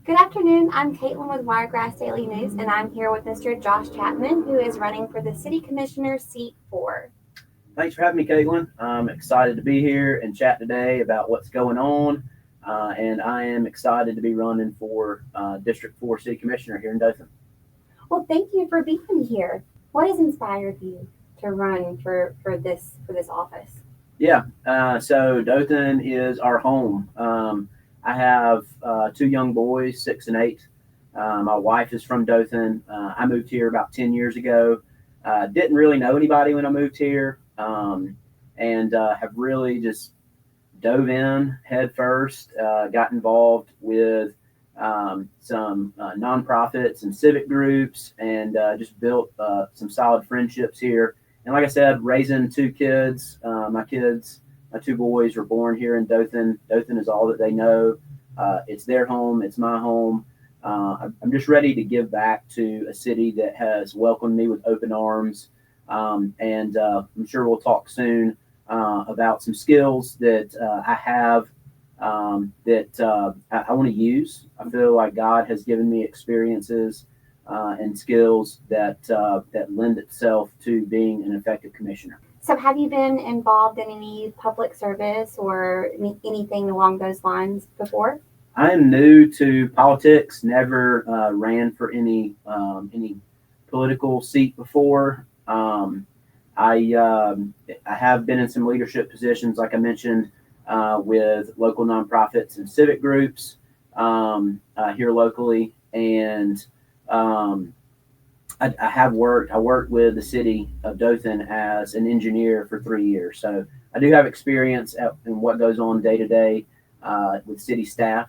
Good afternoon. I'm Caitlin with Wiregrass Daily News, and I'm here with Mr. Josh Chapman, who is running for the City Commissioner seat 4. Thanks for having me, Caitlin. I'm excited to be here and chat today about what's going on. And I am excited to be running for District 4 City Commissioner here in Dothan. Well, thank you for being here. What has inspired you to run for this office? Yeah, so Dothan is our home. I have two young boys, 6 and 8. My wife is from Dothan. I moved here about 10 years ago. Didn't really know anybody when I moved here, and have really just dove in head first. Got involved with some nonprofits and civic groups, and just built some solid friendships here. And like I said, raising two kids. My two boys were born here in Dothan. Dothan is all that they know. It's their home. It's my home. I'm just ready to give back to a city that has welcomed me with open arms. And I'm sure we'll talk soon about some skills that I have that I want to use. I feel like God has given me experiences and skills that lend itself to being an effective commissioner. So, have you been involved in any public service or anything along those lines before? I am new to politics. Never ran for any political seat before. I have been in some leadership positions, like I mentioned, with local nonprofits and civic groups here locally, and I worked with the city of Dothan as an engineer for 3 years. So I do have experience in what goes on day to day with city staff.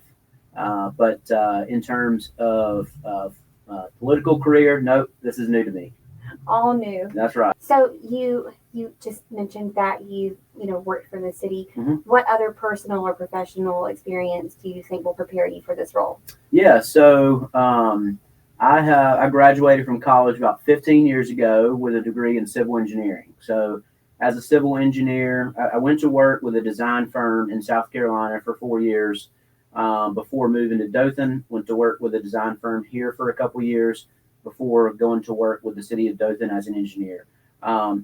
But in terms of political career, nope, this is new to me. All new. That's right. So you just mentioned that you worked for the city. Mm-hmm. What other personal or professional experience do you think will prepare you for this role? Yeah, so I graduated from college about 15 years ago with a degree in civil engineering. So as a civil engineer, I went to work with a design firm in South Carolina for 4 years before moving to Dothan. Went to work with a design firm here for a couple years before going to work with the city of Dothan as an engineer.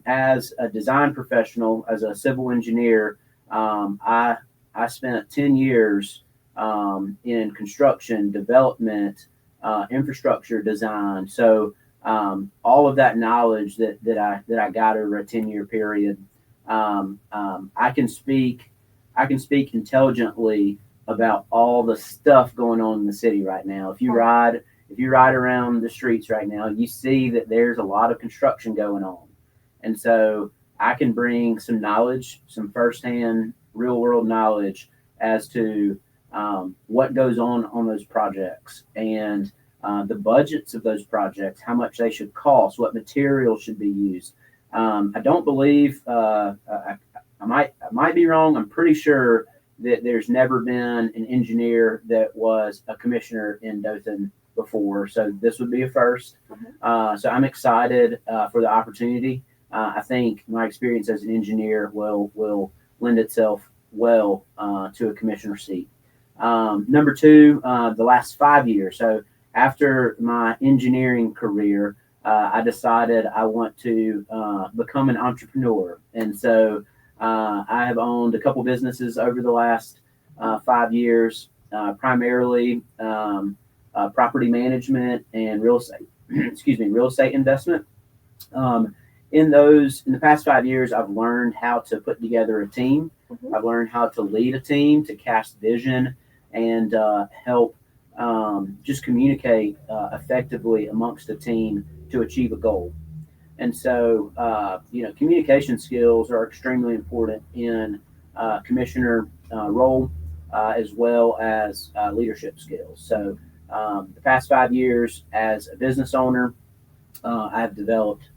As a design professional, as a civil engineer, I spent 10 years in construction, development, infrastructure design. So all of that knowledge that I got over a 10-year period, I can speak intelligently about all the stuff going on in the city right now. If you ride around the streets right now, you see that there's a lot of construction going on. And so I can bring some knowledge, some firsthand real world knowledge as to what goes on those projects, and the budgets of those projects, how much they should cost, what materials should be used. I don't believe, I might be wrong. I'm pretty sure that there's never been an engineer that was a commissioner in Dothan before. So this would be a first. Mm-hmm. So I'm excited for the opportunity. I think my experience as an engineer will lend itself well to a commissioner seat. Number two, the last 5 years. So after my engineering career, I decided I want to become an entrepreneur. And so I have owned a couple businesses over the last 5 years, primarily property management and real estate, real estate investment. In the past 5 years, I've learned how to put together a team. Mm-hmm. I've learned how to lead a team, to cast vision, and help just communicate effectively amongst a team to achieve a goal. And so, communication skills are extremely important in commissioner role, as well as leadership skills. So, the past 5 years as a business owner, I've developed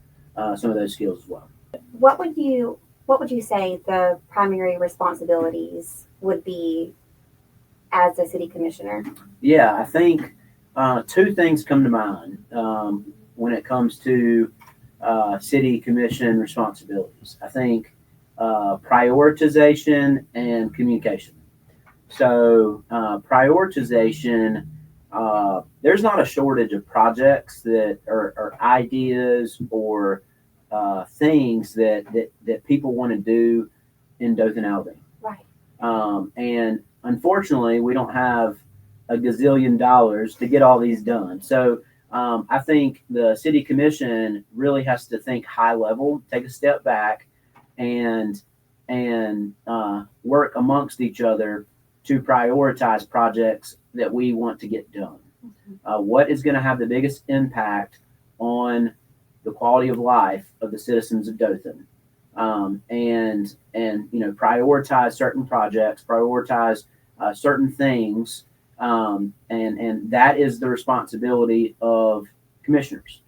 some of those skills as well. What would you say the primary responsibilities would be as a city commissioner? Yeah, I think two things come to mind when it comes to city commission responsibilities. I think prioritization and communication. So prioritization there's not a shortage of projects that are ideas or things that people want to do in Dothan, Alabama. Right. And unfortunately, we don't have a gazillion dollars to get all these done. So I think the city commission really has to think high level, take a step back, and work amongst each other to prioritize projects that we want to get done. What is going to have the biggest impact on the quality of life of the citizens of Dothan? And prioritize certain projects, prioritize certain things, and that is the responsibility of commissioners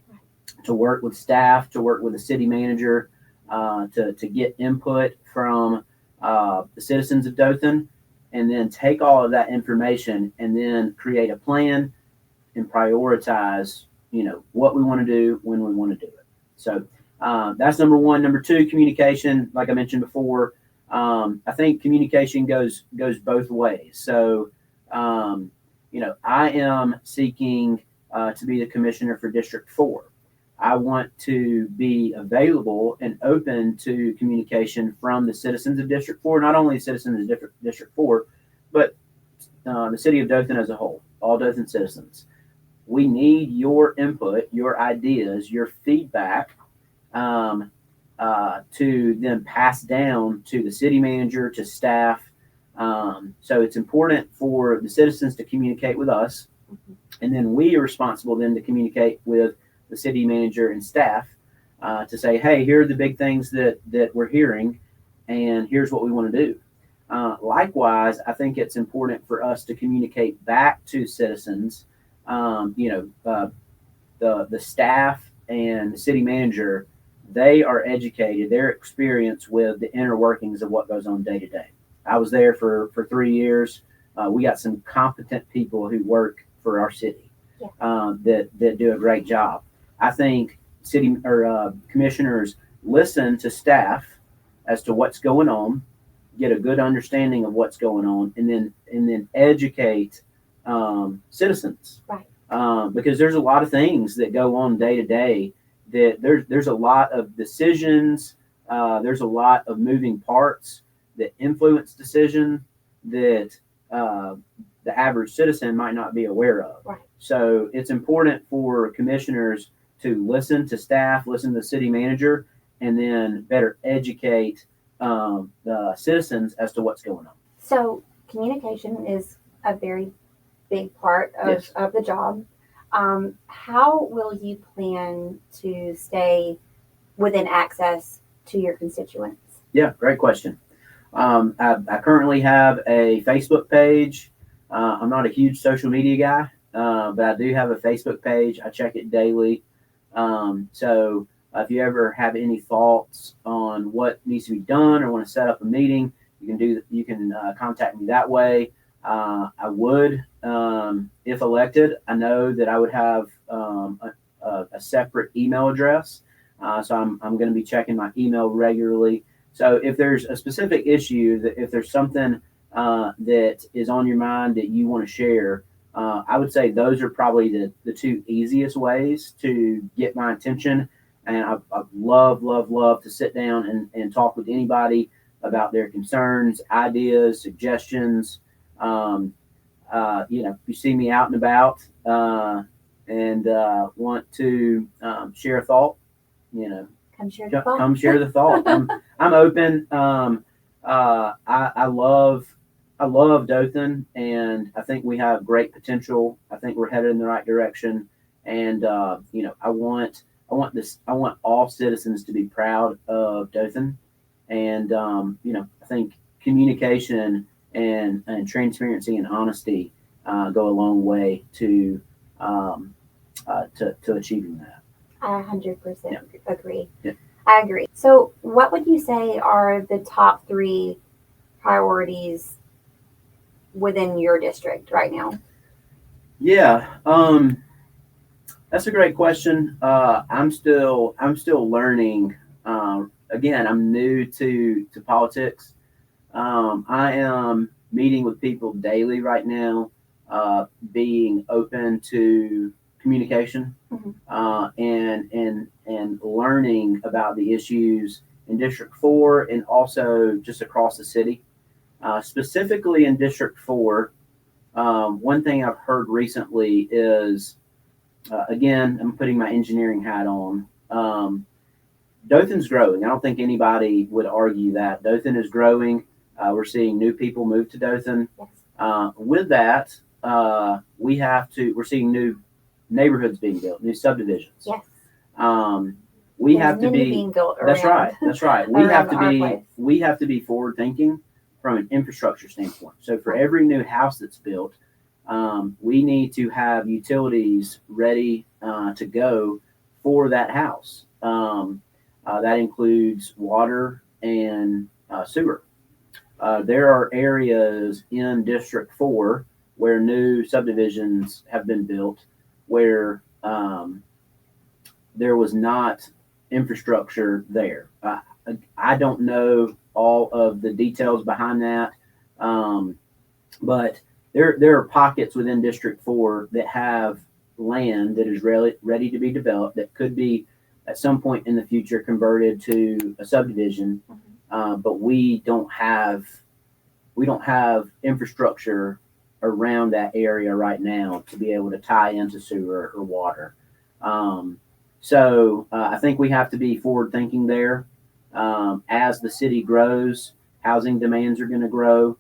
to work with staff, to work with the city manager, to get input from the citizens of Dothan, and then take all of that information and then create a plan and prioritize, what we want to do when we want to do it. So that's number one. Number two, communication. Like I mentioned before, I think communication goes both ways. So, I am seeking to be the commissioner for District 4. I want to be available and open to communication from the citizens of District 4, not only citizens of District 4, but the city of Dothan as a whole, all Dothan citizens. We need your input, your ideas, your feedback to then pass down to the city manager, to staff. So it's important for the citizens to communicate with us, and then we are responsible then to communicate with the city manager and staff to say, hey, here are the big things that we're hearing, and here's what we want to do. Likewise, I think it's important for us to communicate back to citizens. The staff and the city manager, they are educated, they're experienced with the inner workings of what goes on day to day. I was there for 3 years. We got some competent people who work for our city that do a great job. I think city or commissioners listen to staff as to what's going on, get a good understanding of what's going on, and then educate citizens. Right. Because there's a lot of things that go on day to day. That there's a lot of decisions. There's a lot of moving parts that influence decision that the average citizen might not be aware of. Right. So it's important for commissioners to listen to staff, listen to the city manager, and then better educate the citizens as to what's going on. So communication is a very big part of the job. How will you plan to stay within access to your constituents? Yeah, great question. I currently have a Facebook page. I'm not a huge social media guy, but I do have a Facebook page. I check it daily. So if you ever have any thoughts on what needs to be done or want to set up a meeting, you can contact me that way. I would, if elected, I know that I would have a separate email address. So I'm going to be checking my email regularly. So if there's a specific issue, if there's something that is on your mind that you want to share, I would say those are probably the two easiest ways to get my attention. And I love to sit down and talk with anybody about their concerns, ideas, suggestions. If you see me out and about and want to share a thought, come share the thought. Come share the thought. I'm open. I love Dothan, and I think we have great potential. I think we're headed in the right direction, and I want all citizens to be proud of Dothan, and I think communication and transparency and honesty go a long way to achieving that. I 100% agree. Yeah. I agree. So, what would you say are the top 3 priorities within your district right now? Yeah, that's a great question. I'm still learning. Again, I'm new to politics. I am meeting with people daily right now being open to communication, Mhm. and learning about the issues in District 4 and also just across the city. Specifically in District 4, one thing I've heard recently is, again, I'm putting my engineering hat on. Dothan's growing. I don't think anybody would argue that. Dothan is growing. We're seeing new people move to Dothan. Yes. With that, we're seeing new neighborhoods being built, new subdivisions. Yes. We There's have to many be. being built That's around. right. That's right. Around our place. We have to be forward thinking from an infrastructure standpoint. So for every new house that's built, we need to have utilities ready to go for that house. That includes water and sewer. There are areas in District 4 where new subdivisions have been built where there was not infrastructure there. I don't know all of the details behind that, but there are pockets within District 4 that have land that is ready to be developed that could be at some point in the future converted to a subdivision, but we don't have infrastructure around that area right now to be able to tie into sewer or water. So I think we have to be forward thinking there. As the city grows, housing demands are going to grow,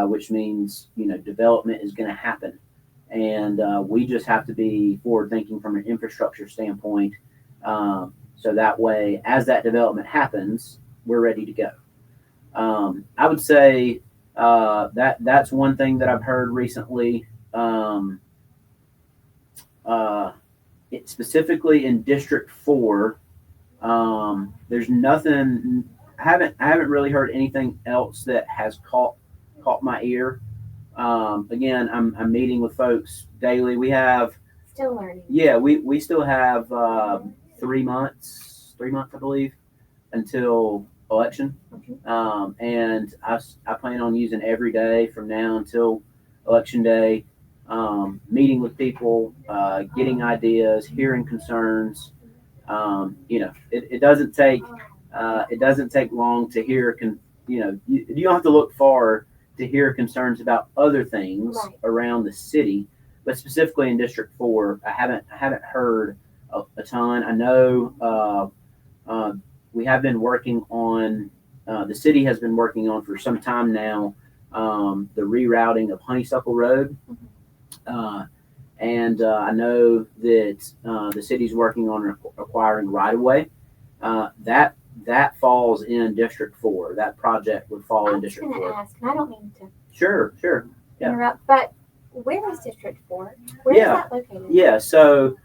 which means development is going to happen, and we just have to be forward thinking from an infrastructure standpoint. So that way, as that development happens, we're ready to go. I would say that's one thing that I've heard recently. Specifically in District 4, there's nothing. I haven't really heard anything else that has caught my ear. Again, I'm meeting with folks daily. We have Still learning. Yeah, we still have 3 months, I believe, until election. And I plan on using every day from now until election day, meeting with people, getting ideas, hearing concerns. It doesn't take long to hear. You don't have to look far to hear concerns about other things around the city, but specifically in District 4, I haven't heard a ton. I know we have been working on. The city has been working on for some time now the rerouting of Honeysuckle Road. And I know that the city's working on acquiring right of way. That falls in District 4. That project would fall in District 4. I was going to ask, and I don't mean to Sure. interrupt, but where is District 4? Where is that located? Yeah, so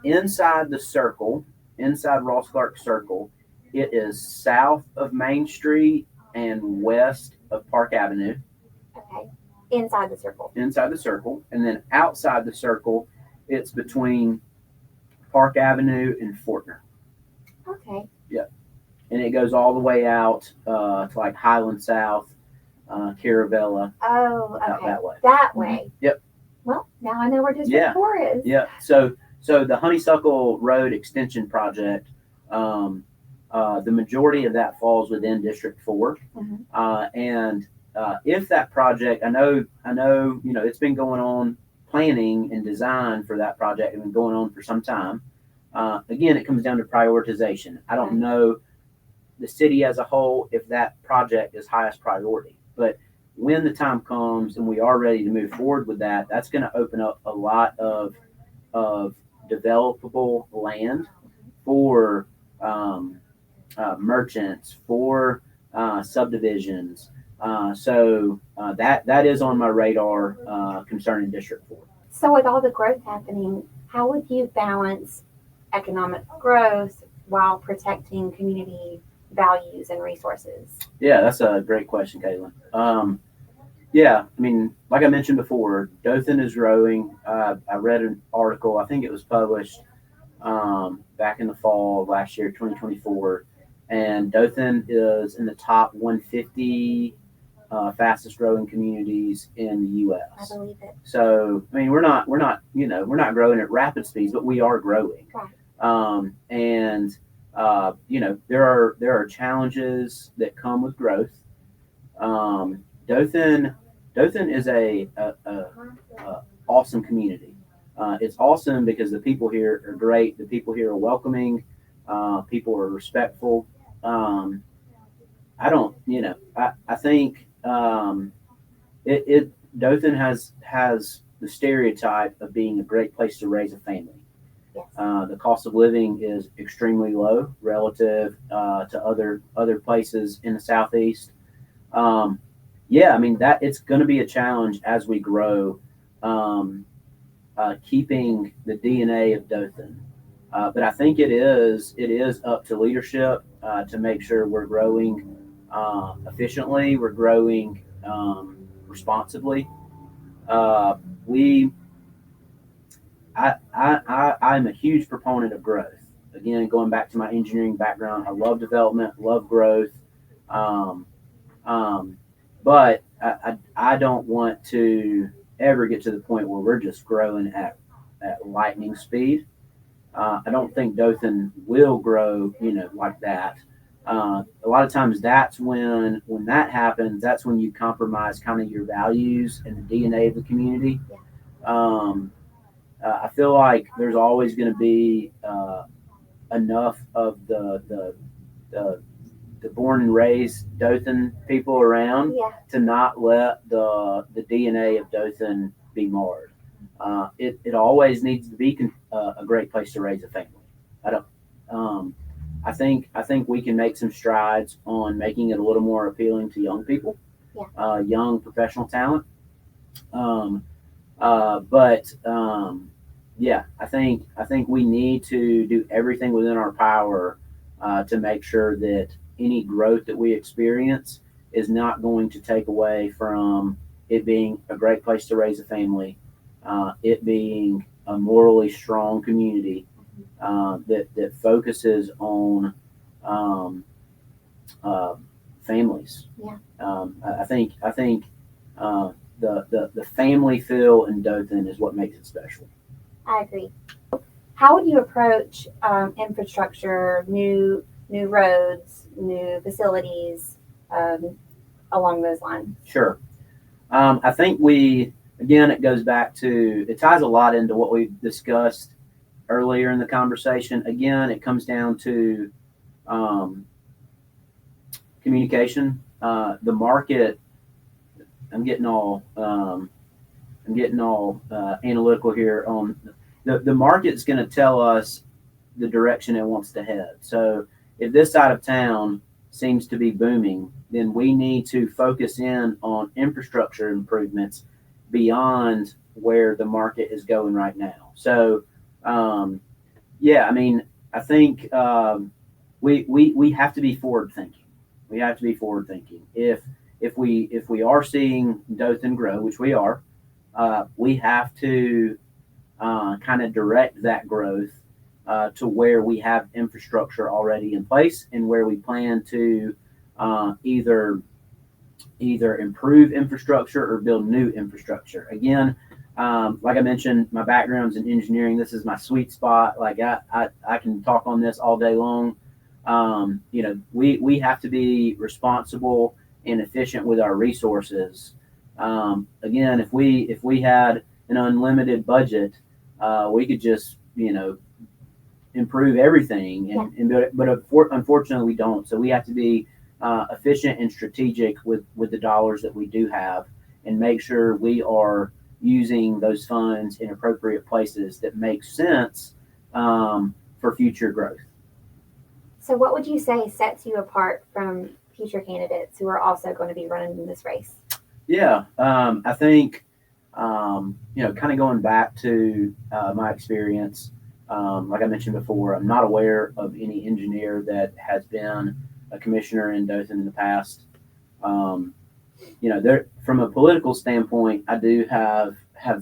inside the circle, inside Ross Clark Circle, it is south of Main Street and west of Park Avenue. Okay. Inside the circle. And then outside the circle, it's between Park Avenue and Fortner. Okay. Yeah. And it goes all the way out to like Highland South, Caravella. Oh, okay. Out that way. That way. Yep. Well, now I know where District 4 is. Yeah. So the Honeysuckle Road Extension Project, the majority of that falls within District 4. And if that project, I know, it's been going on, planning and design for that project has been going on for some time. Again, it comes down to prioritization. I don't know the city as a whole if that project is highest priority, but when the time comes and we are ready to move forward with that, that's going to open up a lot of developable land for merchants, for subdivisions. So that is on my radar concerning District 4. So with all the growth happening, how would you balance economic growth while protecting community values and resources? Yeah, that's a great question, Caitlin. Yeah, I mean, like I mentioned before, Dothan is growing. I read an article, I think it was published back in the fall of last year, 2024, and Dothan is in the top 150 fastest growing communities in the I U.S. believe it. So, I mean, we're not growing at rapid speeds, but we are growing. Right. And there are challenges that come with growth. Dothan is a awesome community. It's awesome because the people here are great. The people here are welcoming. People are respectful. Um, I don't, I think Dothan has the stereotype of being a great place to raise a family. Yes. The cost of living is extremely low relative to other places in the southeast. Yeah, I mean that it's going to be a challenge as we grow, keeping the DNA of Dothan. But I think it is up to leadership to make sure we're growing efficiently, we're growing responsibly. Uh, we I'm a huge proponent of growth. Again, going back to my engineering background, I love development, love growth. Um, um, but I don't want to ever get to the point where we're just growing at lightning speed. I don't think Dothan will grow, like that. A lot of times, that's when that happens. That's when you compromise kind of your values and the DNA of the community. Yeah. Um, I feel like there's always going to be enough of the the born and raised Dothan people around Yeah. to not let the DNA of Dothan be marred. It always needs to be a great place to raise a family. I don't. Um, I think we can make some strides on making it a little more appealing to young people, Yeah. young professional talent. Um, but yeah, I think we need to do everything within our power to make sure that any growth that we experience is not going to take away from it being a great place to raise a family, it being a morally strong community that focuses on um, uh, families. Yeah. I think uh, the family feel in Dothan is what makes it special. I agree. How would you approach infrastructure, new roads, new facilities um, along those lines? Sure. I think again, it goes back to, it ties a lot into what we discussed earlier in the conversation. Again, it comes down to um, communication. The market, I'm getting all analytical here on the market's going to tell us the direction it wants to head. So if this side of town seems to be booming, then we need to focus in on infrastructure improvements beyond where the market is going right now. So yeah, I mean, I think we have to be forward thinking. We have to be forward thinking. If we are seeing Dothan grow, which we are, we have to kind of direct that growth to where we have infrastructure already in place and where we plan to either improve infrastructure or build new infrastructure. Again, like I mentioned, my background's in engineering. This is my sweet spot. Like I can talk on this all day long. We have to be responsible and efficient with our resources. Again, if we had an unlimited budget, we could just improve everything and build it. But unfortunately, we don't. So we have to be efficient and strategic with the dollars that we do have, and make sure we are using those funds in appropriate places that make sense for future growth. So, what would you say sets you apart from future candidates who are also going to be running in this race? Yeah, I think kind of going back to my experience. Like I mentioned before, I'm not aware of any engineer that has been a commissioner in Dothan in the past. There from a political standpoint, I do have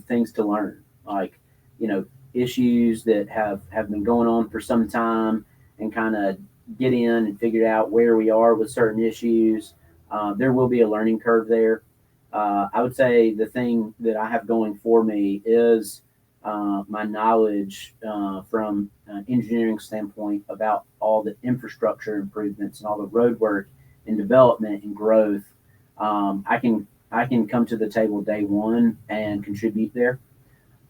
things to learn, like issues that have been going on for some time, and kind of get in and figure out where we are with certain issues. There will be a learning curve there. I would say the thing that I have going for me is my knowledge from an engineering standpoint about all the infrastructure improvements and all the road work and development and growth. I can come to the table day one and contribute there.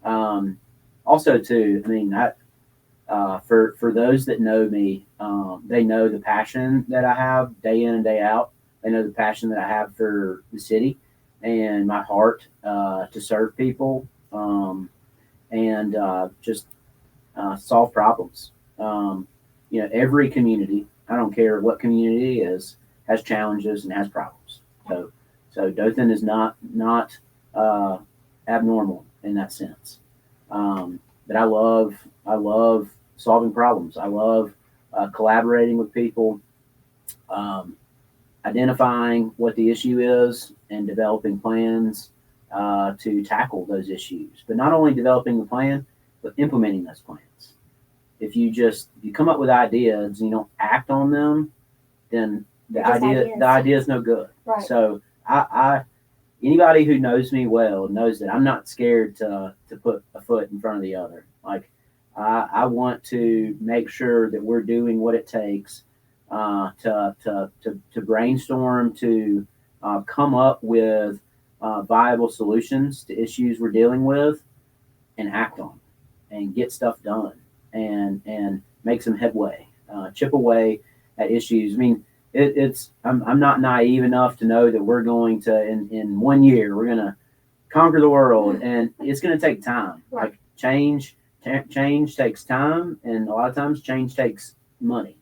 Um, Also, too, I mean, for those that know me, they know the passion that I have day in and day out. They know the passion that I have for the city and my heart to serve people and just solve problems. Every community, I don't care what community it is, has challenges and has problems. So Dothan is not uh, abnormal in that sense. But I love solving problems. I love collaborating with people, um, identifying what the issue is, and developing plans to tackle those issues. But not only developing the plan, but implementing those plans. If you come up with ideas and you don't act on them, then the They're just idea ideas. the idea is no good. Right. So I anybody who knows me well knows that I'm not scared to put a foot in front of the other. Like I want to make sure that we're doing what it takes to brainstorm, to come up with viable solutions to issues we're dealing with, and act on them, and get stuff done, and make some headway, chip away at issues. I mean, I'm not naive enough to know that we're going to in 1 year we're going to conquer the world, and it's going to take time. Right. Like change takes time, and a lot of times change takes money.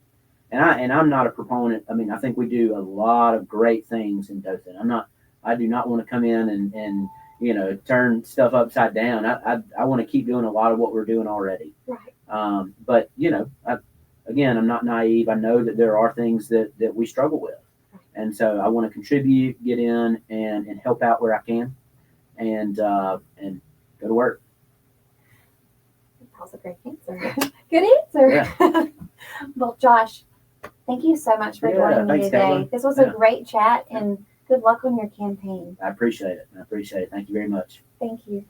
And I'm not a proponent. I mean, I think we do a lot of great things in Dothan. I do not want to come in and turn stuff upside down. I want to keep doing a lot of what we're doing already. Right. But again, I'm not naive. I know that there are things that we struggle with, and so I want to contribute, get in, and help out where I can, and go to work. That was a great answer. Good answer. Yeah. Well, Josh, thank you so much for joining me Thanks, today. Caitlin. This was Yeah. a great chat, and good luck on your campaign. I appreciate it. Thank you very much. Thank you.